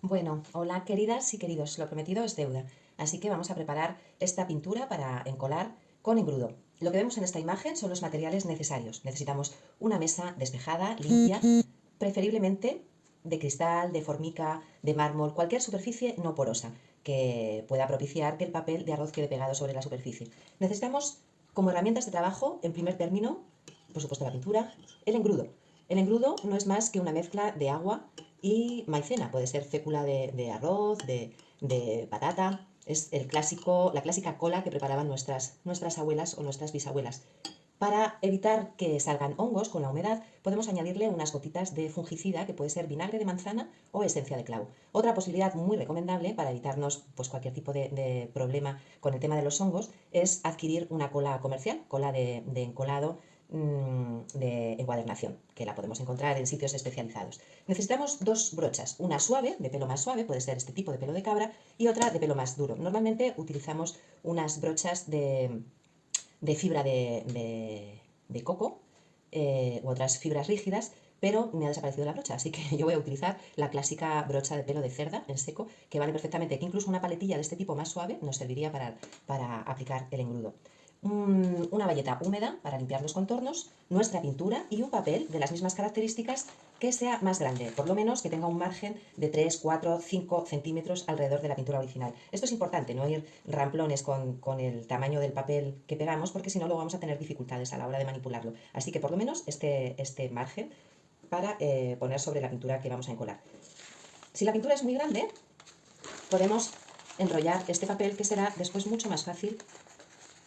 Bueno, hola queridas y queridos, lo prometido es deuda, así que vamos a preparar esta pintura para encolar con engrudo. Lo que vemos en esta imagen son los materiales necesarios. Necesitamos una mesa despejada, limpia, preferiblemente de cristal, de formica, de mármol, cualquier superficie no porosa que pueda propiciar que el papel de arroz quede pegado sobre la superficie. Necesitamos como herramientas de trabajo, en primer término, por supuesto la pintura, el engrudo. El engrudo no es más que una mezcla de agua y maicena, puede ser fécula de arroz, de patata. Es la clásica cola que preparaban nuestras abuelas o nuestras bisabuelas. Para evitar que salgan hongos con la humedad, podemos añadirle unas gotitas de fungicida, que puede ser vinagre de manzana o esencia de clavo. Otra posibilidad muy recomendable para evitarnos pues, cualquier tipo de problema con el tema de los hongos es adquirir una cola comercial, cola de encolado de encuadernación, que la podemos encontrar en sitios especializados. Necesitamos dos brochas, una suave, de pelo más suave, puede ser este tipo de pelo de cabra, y otra de pelo más duro. Normalmente utilizamos unas brochas de fibra de coco u otras fibras rígidas, pero me ha desaparecido la brocha, así que yo voy a utilizar la clásica brocha de pelo de cerda en seco, que vale perfectamente, que incluso una paletilla de este tipo más suave nos serviría para aplicar el engrudo. Una bayeta húmeda para limpiar los contornos, nuestra pintura y un papel de las mismas características que sea más grande, por lo menos que tenga un margen de 3, 4, 5 centímetros alrededor de la pintura original. Esto es importante, no ir ramplones con el tamaño del papel que pegamos, porque si no luego vamos a tener dificultades a la hora de manipularlo. Así que por lo menos este margen para poner sobre la pintura que vamos a encolar. Si la pintura es muy grande, podemos enrollar este papel, que será después mucho más fácil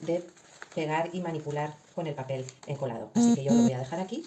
de pegar y manipular con el papel encolado. Así que yo lo voy a dejar aquí.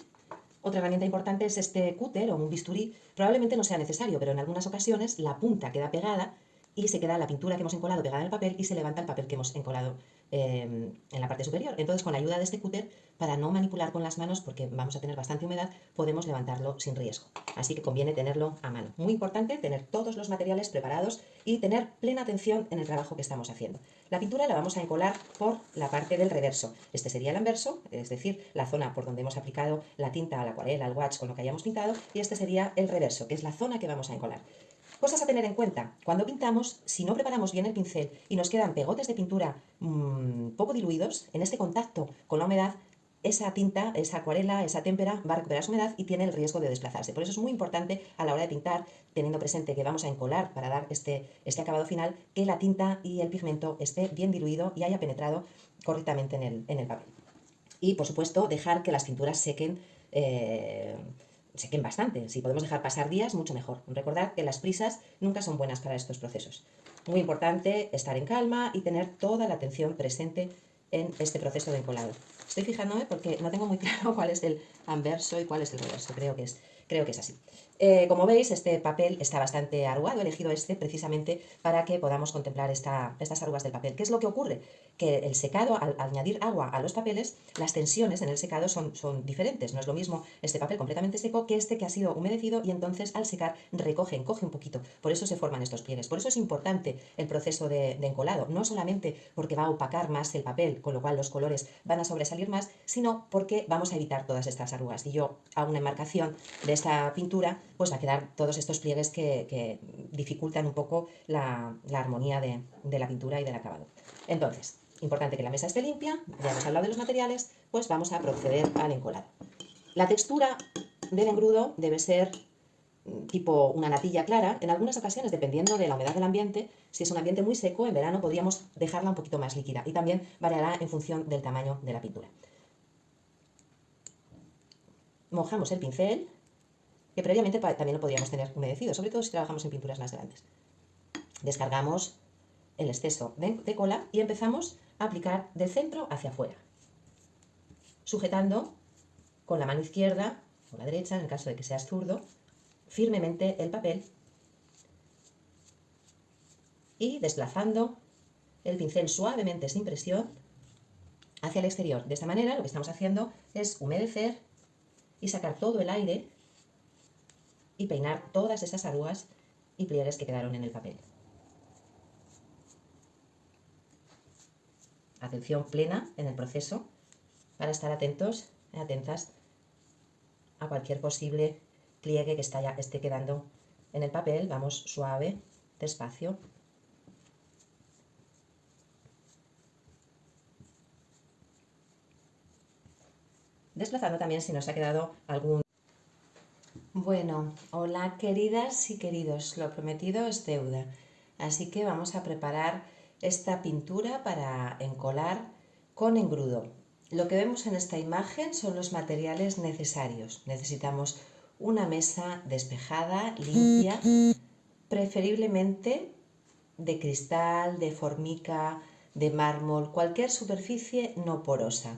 Otra herramienta importante es este cúter o un bisturí. Probablemente no sea necesario, pero en algunas ocasiones la punta queda pegada y se queda la pintura que hemos encolado pegada en el papel y se levanta el papel que hemos encolado en la parte superior. Entonces, con la ayuda de este cúter, para no manipular con las manos, porque vamos a tener bastante humedad, podemos levantarlo sin riesgo. Así que conviene tenerlo a mano. Muy importante tener todos los materiales preparados y tener plena atención en el trabajo que estamos haciendo. La pintura la vamos a encolar por la parte del reverso. Este sería el anverso, es decir, la zona por donde hemos aplicado la tinta, a la acuarela, al watch con lo que hayamos pintado, y este sería el reverso, que es la zona que vamos a encolar. Cosas a tener en cuenta. Cuando pintamos, si no preparamos bien el pincel y nos quedan pegotes de pintura poco diluidos, en este contacto con la humedad, esa tinta, esa acuarela, esa témpera va a recuperar su humedad y tiene el riesgo de desplazarse. Por eso es muy importante a la hora de pintar, teniendo presente que vamos a encolar para dar este acabado final, que la tinta y el pigmento esté bien diluido y haya penetrado correctamente en el papel. Y por supuesto dejar que las pinturas sequen bastante. Si podemos dejar pasar días, mucho mejor. Recordad que las prisas nunca son buenas para estos procesos. Muy importante estar en calma y tener toda la atención presente en este proceso de encolado. Estoy fijándome porque no tengo muy claro cuál es el anverso y cuál es el reverso. Creo que es así. Como veis, este papel está bastante arrugado. He elegido este precisamente para que podamos contemplar estas arrugas del papel. ¿Qué es lo que ocurre? Que el secado, al añadir agua a los papeles, las tensiones en el secado son diferentes. No es lo mismo este papel completamente seco que este que ha sido humedecido, y entonces al secar encoge un poquito. Por eso se forman estos pliegues. Por eso es importante el proceso de encolado. No solamente porque va a opacar más el papel, con lo cual los colores van a sobresalir más, sino porque vamos a evitar todas estas arrugas. Y yo hago una enmarcación de esta pintura, pues va a quedar todos estos pliegues que dificultan un poco la armonía de la pintura y del acabado. Entonces, importante que la mesa esté limpia, ya hemos hablado de los materiales, pues vamos a proceder al encolado. La textura del engrudo debe ser tipo una natilla clara. En algunas ocasiones, dependiendo de la humedad del ambiente, si es un ambiente muy seco, en verano podríamos dejarla un poquito más líquida, y también variará en función del tamaño de la pintura. Mojamos el pincel, que previamente también lo podríamos tener humedecido, sobre todo si trabajamos en pinturas más grandes. Descargamos el exceso de cola y empezamos a aplicar del centro hacia afuera, sujetando con la mano izquierda o la derecha, en el caso de que seas zurdo, firmemente el papel y desplazando el pincel suavemente, sin presión, hacia el exterior. De esta manera lo que estamos haciendo es humedecer y sacar todo el aire y peinar todas esas arrugas y pliegues que quedaron en el papel. Atención plena en el proceso para estar atentos y atentas a cualquier posible pliegue que esté quedando En el papel vamos suave, despacio. Desplazando también si nos ha quedado algún... Bueno, hola queridas y queridos, lo prometido es deuda, así que vamos a preparar esta pintura para encolar con engrudo. Lo que vemos en esta imagen son los materiales necesarios. Necesitamos una mesa despejada, limpia, preferiblemente de cristal, de formica, de mármol, cualquier superficie no porosa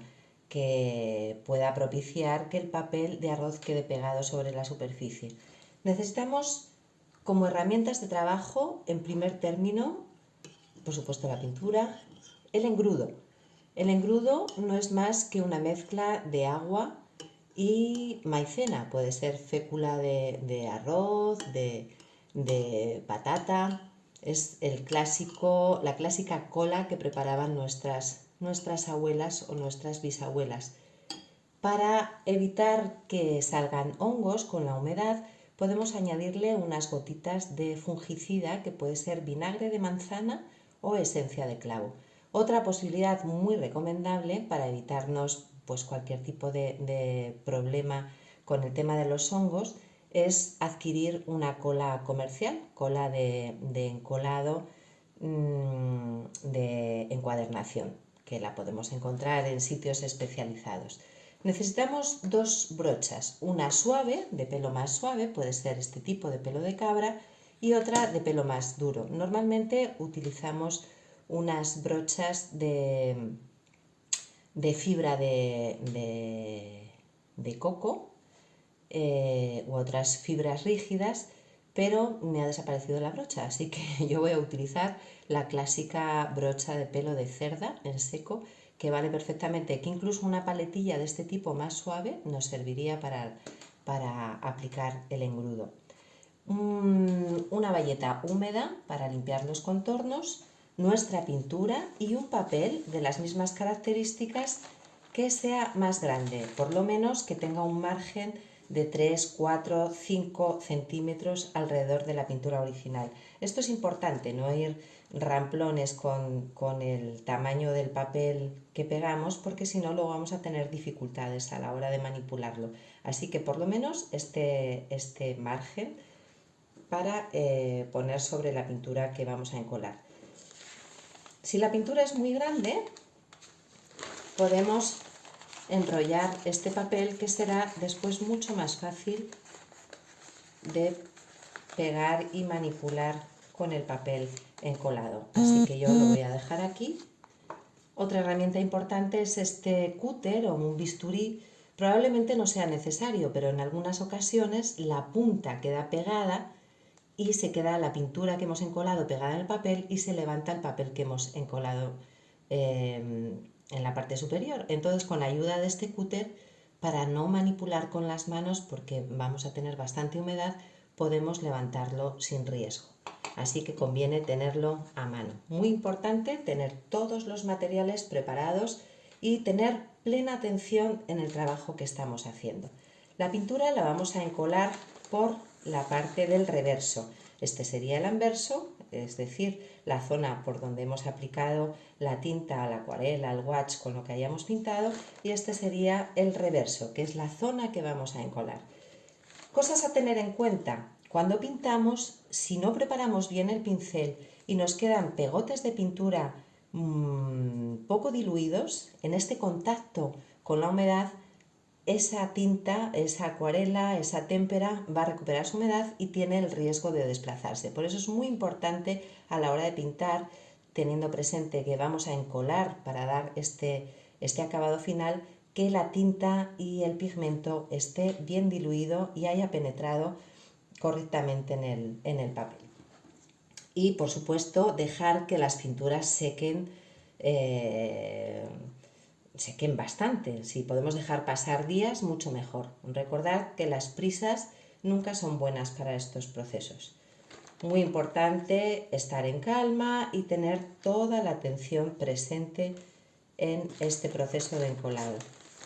que pueda propiciar que el papel de arroz quede pegado sobre la superficie. Necesitamos como herramientas de trabajo, en primer término, por supuesto la pintura, el engrudo. El engrudo no es más que una mezcla de agua y maicena, puede ser fécula de arroz, de patata, es la clásica cola que preparaban nuestras abuelas o nuestras bisabuelas. Para evitar que salgan hongos con la humedad, podemos añadirle unas gotitas de fungicida que puede ser vinagre de manzana o esencia de clavo. Otra posibilidad muy recomendable para evitarnos pues, cualquier tipo de problema con el tema de los hongos es adquirir una cola comercial, cola de encolado de encuadernación, que la podemos encontrar en sitios especializados. Necesitamos dos brochas, una suave, de pelo más suave, puede ser este tipo de pelo de cabra, y otra de pelo más duro. Normalmente utilizamos unas brochas de fibra de coco u otras fibras rígidas, pero me ha desaparecido la brocha, así que yo voy a utilizar la clásica brocha de pelo de cerda en seco, que vale perfectamente, que incluso una paletilla de este tipo más suave nos serviría para aplicar el engrudo. Una bayeta húmeda para limpiar los contornos, nuestra pintura y un papel de las mismas características que sea más grande, por lo menos que tenga un margen de 3, 4, 5 centímetros alrededor de la pintura original. Esto es importante, no ir ramplones con el tamaño del papel que pegamos, porque si no luego vamos a tener dificultades a la hora de manipularlo. Así que por lo menos este margen para poner sobre la pintura que vamos a encolar. Si la pintura es muy grande, podemos enrollar este papel, que será después mucho más fácil de pegar y manipular con el papel encolado. Así que yo lo voy a dejar aquí. Otra herramienta importante es este cúter o un bisturí. Probablemente no sea necesario, pero en algunas ocasiones la punta queda pegada y se queda la pintura que hemos encolado pegada en el papel y se levanta el papel que hemos encolado en la parte superior. Entonces, con la ayuda de este cúter, para no manipular con las manos, porque vamos a tener bastante humedad, podemos levantarlo sin riesgo. Así que conviene tenerlo a mano. Muy importante tener todos los materiales preparados y tener plena atención en el trabajo que estamos haciendo. La pintura la vamos a encolar por la parte del reverso. Este sería el anverso, es decir, la zona por donde hemos aplicado la tinta, la acuarela, el watch con lo que hayamos pintado, y este sería el reverso, que es la zona que vamos a encolar. Cosas a tener en cuenta. Cuando pintamos, si no preparamos bien el pincel y nos quedan pegotes de pintura poco diluidos, en este contacto con la humedad, esa tinta, esa acuarela, esa témpera va a recuperar su humedad y tiene el riesgo de desplazarse. Por eso es muy importante a la hora de pintar, teniendo presente que vamos a encolar para dar este acabado final, que la tinta y el pigmento esté bien diluido y haya penetrado correctamente en el papel. Y por supuesto dejar que las pinturas sequen bastante. Si podemos dejar pasar días, mucho mejor. Recordad que las prisas nunca son buenas para estos procesos. Muy importante estar en calma y tener toda la atención presente en este proceso de encolado.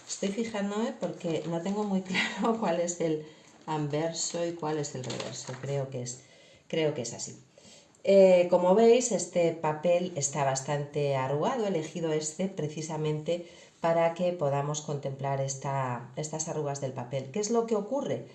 Estoy fijándome porque no tengo muy claro cuál es el anverso y cuál es el reverso. Creo que es así. Como veis, este papel está bastante arrugado. He elegido este precisamente para que podamos contemplar estas arrugas del papel. ¿Qué es lo que ocurre?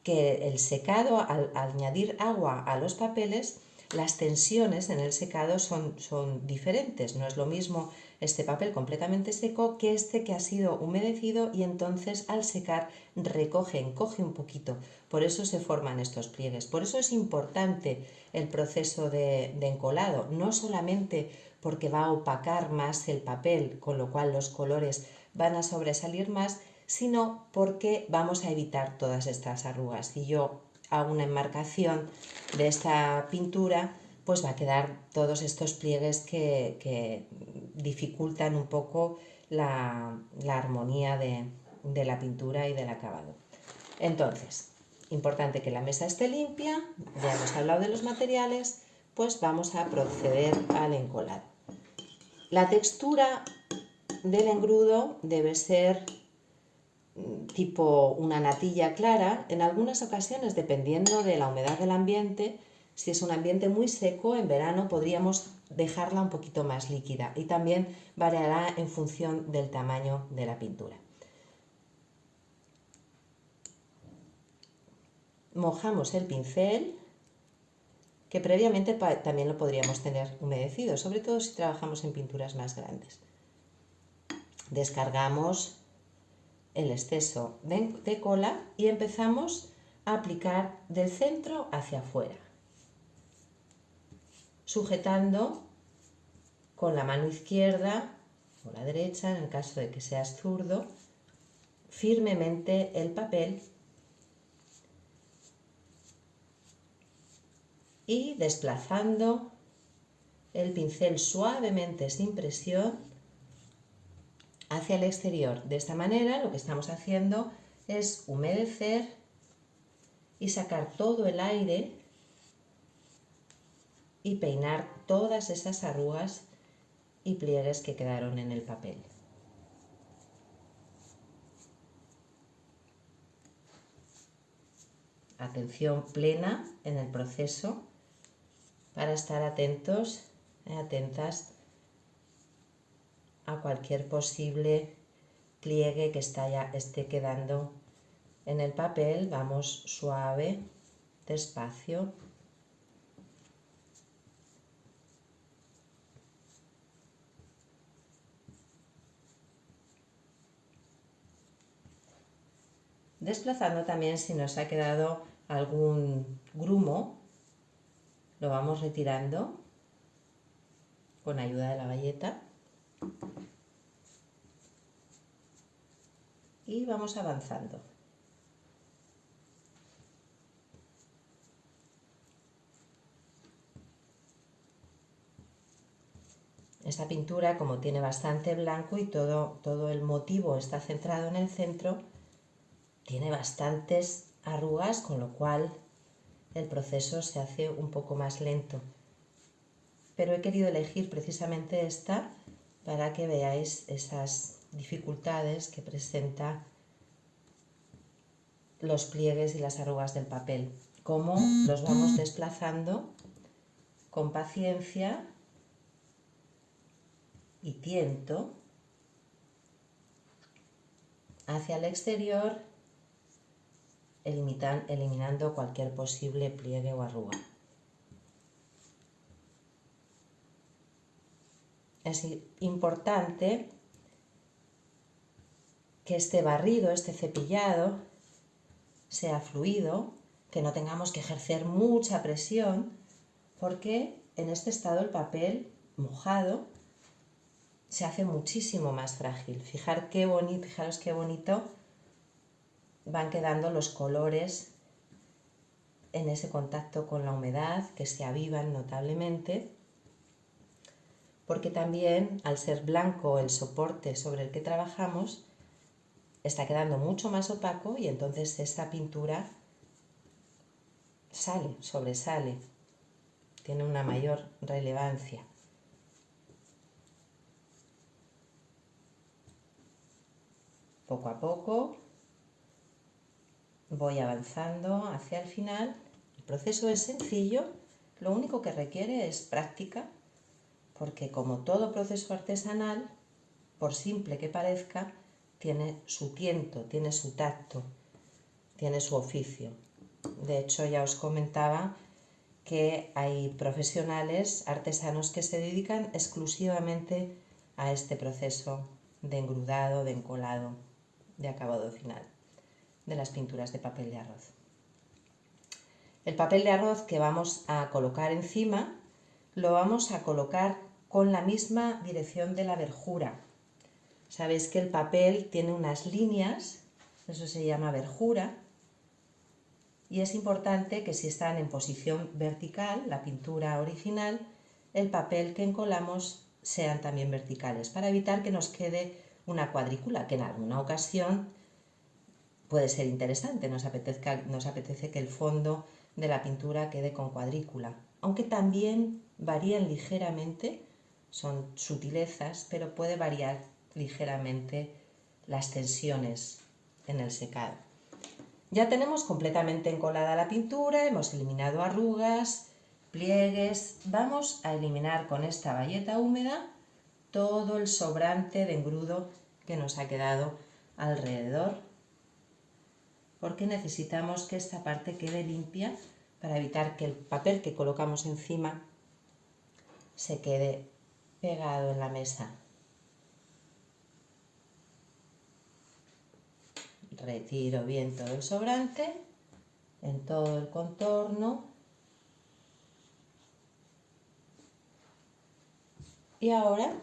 Que el secado, al añadir agua a los papeles, las tensiones en el secado son diferentes. No es lo mismo este papel completamente seco que este que ha sido humedecido y entonces al secar encoge un poquito. Por eso se forman estos pliegues. Por eso es importante el proceso de encolado, no solamente porque va a opacar más el papel, con lo cual los colores van a sobresalir más, sino porque vamos a evitar todas estas arrugas. Si yo hago una enmarcación de esta pintura, pues va a quedar todos estos pliegues que dificultan un poco la armonía de la pintura y del acabado. Entonces, importante que la mesa esté limpia, ya hemos hablado de los materiales, pues vamos a proceder al encolado. La textura del engrudo debe ser tipo una natilla clara. En algunas ocasiones, dependiendo de la humedad del ambiente, si es un ambiente muy seco, en verano podríamos dejarla un poquito más líquida y también variará en función del tamaño de la pintura. Mojamos el pincel, que previamente también lo podríamos tener humedecido, sobre todo si trabajamos en pinturas más grandes. Descargamos el exceso de cola y empezamos a aplicar del centro hacia afuera, sujetando con la mano izquierda o la derecha, en el caso de que seas zurdo, firmemente el papel y desplazando el pincel suavemente sin presión hacia el exterior. De esta manera lo que estamos haciendo es humedecer y sacar todo el aire y peinar todas esas arrugas y pliegues que quedaron en el papel. Atención plena en el proceso para estar atentos y atentas a cualquier posible pliegue que esté quedando en el papel. Vamos suave, despacio. Desplazando también si nos ha quedado algún grumo, lo vamos retirando con ayuda de la bayeta y vamos avanzando. Esta pintura, como tiene bastante blanco y todo el motivo está centrado en el centro, tiene bastantes arrugas, con lo cual el proceso se hace un poco más lento. Pero he querido elegir precisamente esta para que veáis esas dificultades que presenta los pliegues y las arrugas del papel. Cómo los vamos desplazando con paciencia y tiento hacia el exterior, eliminando cualquier posible pliegue o arruga. Es importante que este barrido, este cepillado, sea fluido, que no tengamos que ejercer mucha presión, porque en este estado el papel mojado se hace muchísimo más frágil. Fijaros qué bonito van quedando los colores en ese contacto con la humedad, que se avivan notablemente, porque también al ser blanco el soporte sobre el que trabajamos está quedando mucho más opaco y entonces esta pintura sobresale, tiene una mayor relevancia. Poco a poco voy avanzando hacia el final. El proceso es sencillo, lo único que requiere es práctica, porque como todo proceso artesanal, por simple que parezca, tiene su tiento, tiene su tacto, tiene su oficio. De hecho, ya os comentaba que hay profesionales, artesanos que se dedican exclusivamente a este proceso de engrudado, de encolado, de acabado final de las pinturas de papel de arroz. El papel de arroz que vamos a colocar encima lo vamos a colocar con la misma dirección de la verjura. Sabéis que el papel tiene unas líneas, eso se llama verjura, y es importante que si están en posición vertical, la pintura original, el papel que encolamos sean también verticales, para evitar que nos quede una cuadrícula, que en alguna ocasión puede ser interesante, nos apetece que el fondo de la pintura quede con cuadrícula, aunque también varían ligeramente, son sutilezas, pero puede variar ligeramente las tensiones en el secado. Ya tenemos completamente encolada la pintura, hemos eliminado arrugas, pliegues. Vamos a eliminar con esta bayeta húmeda todo el sobrante de engrudo que nos ha quedado alrededor, porque necesitamos que esta parte quede limpia para evitar que el papel que colocamos encima se quede pegado en la mesa. Retiro bien todo el sobrante en todo el contorno y ahora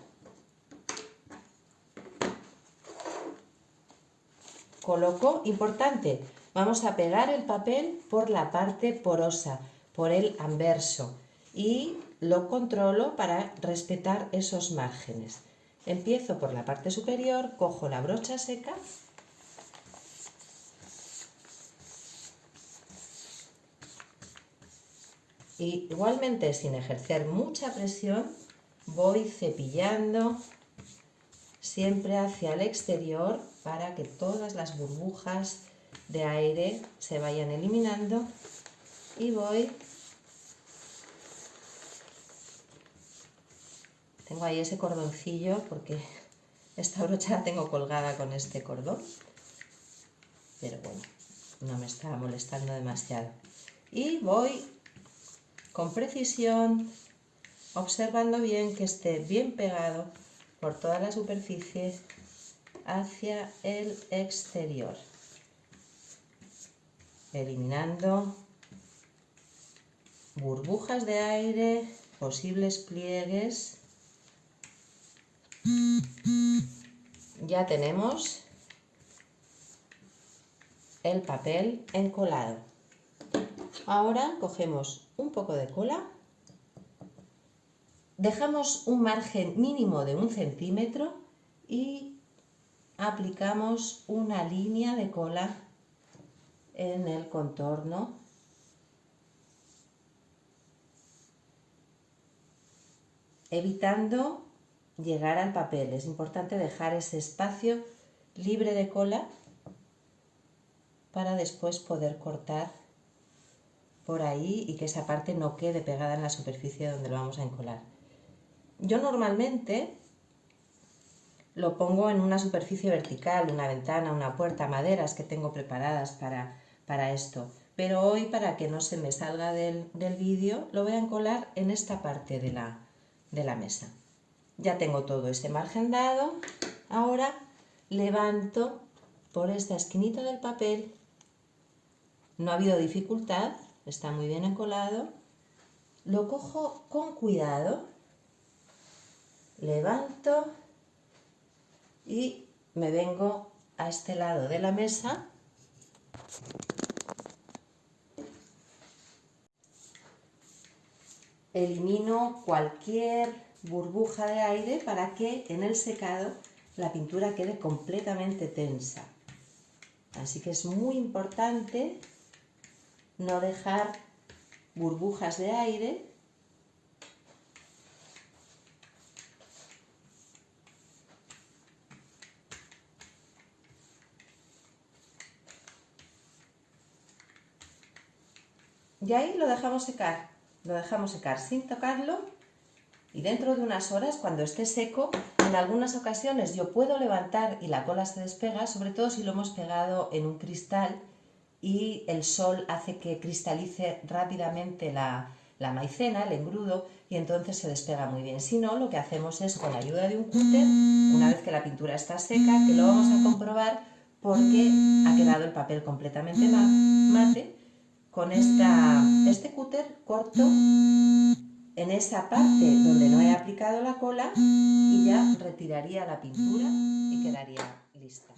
coloco, importante, vamos a pegar el papel por la parte porosa, por el anverso, y lo controlo para respetar esos márgenes. Empiezo por la parte superior, cojo la brocha seca y igualmente, sin ejercer mucha presión, voy cepillando siempre hacia el exterior para que todas las burbujas de aire se vayan eliminando, y tengo ahí ese cordoncillo porque esta brocha la tengo colgada con este cordón, pero bueno, no me está molestando demasiado, y voy con precisión observando bien que esté bien pegado por toda la superficie hacia el exterior, eliminando burbujas de aire, posibles pliegues. Ya tenemos el papel encolado. Ahora cogemos un poco de cola, dejamos un margen mínimo de 1 centímetro y aplicamos una línea de cola en el contorno, evitando llegar al papel. Es importante dejar ese espacio libre de cola para después poder cortar por ahí y que esa parte no quede pegada en la superficie donde lo vamos a encolar. Yo normalmente lo pongo en una superficie vertical, una ventana, una puerta, maderas que tengo preparadas para esto. Pero hoy, para que no se me salga del vídeo, lo voy a encolar en esta parte de la mesa. Ya tengo todo este margen dado. Ahora levanto por esta esquinita del papel. No ha habido dificultad, está muy bien encolado. Lo cojo con cuidado, levanto y me vengo a este lado de la mesa . Elimino cualquier burbuja de aire para que en el secado la pintura quede completamente tensa. Así que es muy importante no dejar burbujas de aire . Y ahí lo dejamos secar sin tocarlo, y dentro de unas horas, cuando esté seco, en algunas ocasiones yo puedo levantar y la cola se despega, sobre todo si lo hemos pegado en un cristal y el sol hace que cristalice rápidamente la maicena, el engrudo, y entonces se despega muy bien. Si no, lo que hacemos es, con la ayuda de un cúter, una vez que la pintura está seca, que lo vamos a comprobar porque ha quedado el papel completamente mate, con este cúter corto en esa parte donde no he aplicado la cola y ya retiraría la pintura y quedaría lista.